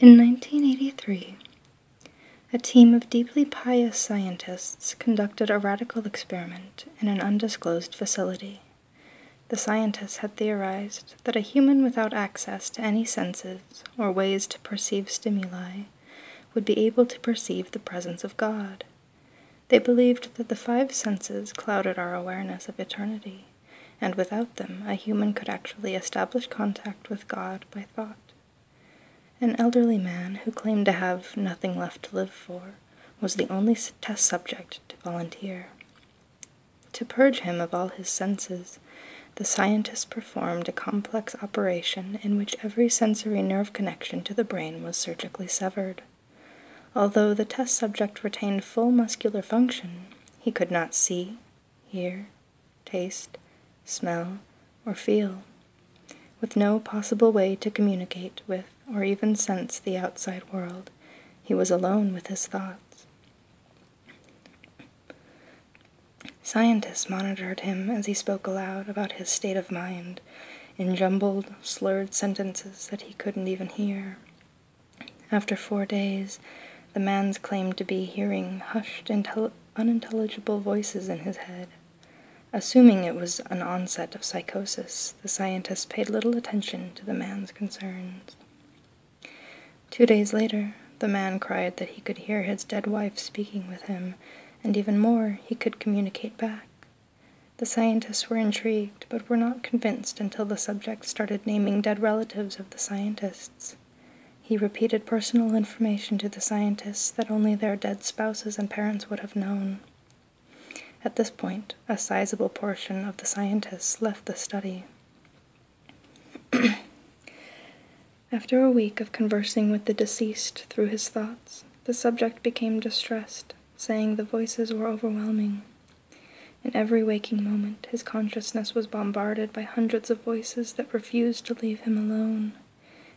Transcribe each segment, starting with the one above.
In 1983, a team of deeply pious scientists conducted a radical experiment in an undisclosed facility. The scientists had theorized that a human without access to any senses or ways to perceive stimuli would be able to perceive the presence of God. They believed that the five senses clouded our awareness of eternity, and without them a human could actually establish contact with God by thought. An elderly man who claimed to have nothing left to live for was the only test subject to volunteer. To purge him of all his senses, the scientists performed a complex operation in which every sensory nerve connection to the brain was surgically severed. Although the test subject retained full muscular function, he could not see, hear, taste, smell, or feel. With no possible way to communicate with or even sense the outside world, he was alone with his thoughts. Scientists monitored him as he spoke aloud about his state of mind, in jumbled, slurred sentences that he couldn't even hear. After 4 days, the man claimed to be hearing hushed, unintelligible voices in his head. Assuming it was an onset of psychosis, the scientists paid little attention to the man's concerns. 2 days later, the man cried that he could hear his dead wife speaking with him, and even more, he could communicate back. The scientists were intrigued, but were not convinced until the subject started naming dead relatives of the scientists. He repeated personal information to the scientists that only their dead spouses and parents would have known. At this point, a sizable portion of the scientists left the study. After a week of conversing with the deceased through his thoughts, the subject became distressed, saying the voices were overwhelming. In every waking moment, his consciousness was bombarded by hundreds of voices that refused to leave him alone.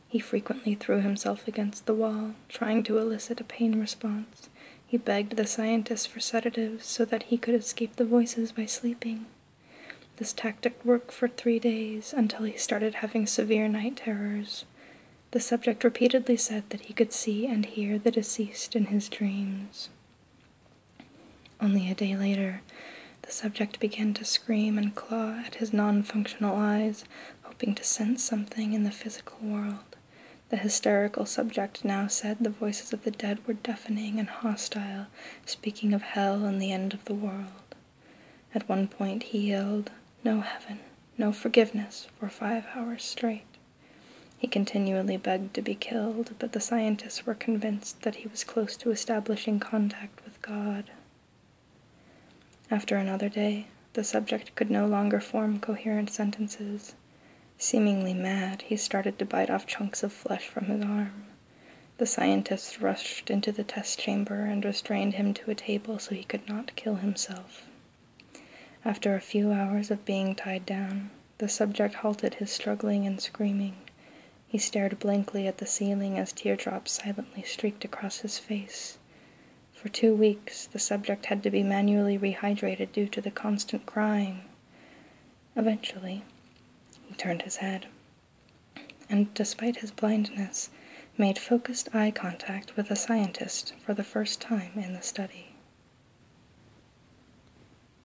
He frequently threw himself against the wall, trying to elicit a pain response. He begged the scientists for sedatives so that he could escape the voices by sleeping. This tactic worked for 3 days until he started having severe night terrors. The subject repeatedly said that he could see and hear the deceased in his dreams. Only a day later, the subject began to scream and claw at his non-functional eyes, hoping to sense something in the physical world. The hysterical subject now said the voices of the dead were deafening and hostile, speaking of hell and the end of the world. At one point he yelled, "No heaven, no forgiveness," for 5 hours straight. He continually begged to be killed, but the scientists were convinced that he was close to establishing contact with God. After another day, the subject could no longer form coherent sentences. Seemingly mad, he started to bite off chunks of flesh from his arm. The scientists rushed into the test chamber and restrained him to a table so he could not kill himself. After a few hours of being tied down, the subject halted his struggling and screaming. He stared blankly at the ceiling as teardrops silently streaked across his face. For 2 weeks, the subject had to be manually rehydrated due to the constant crying. Eventually, he turned his head, and despite his blindness, made focused eye contact with a scientist for the first time in the study.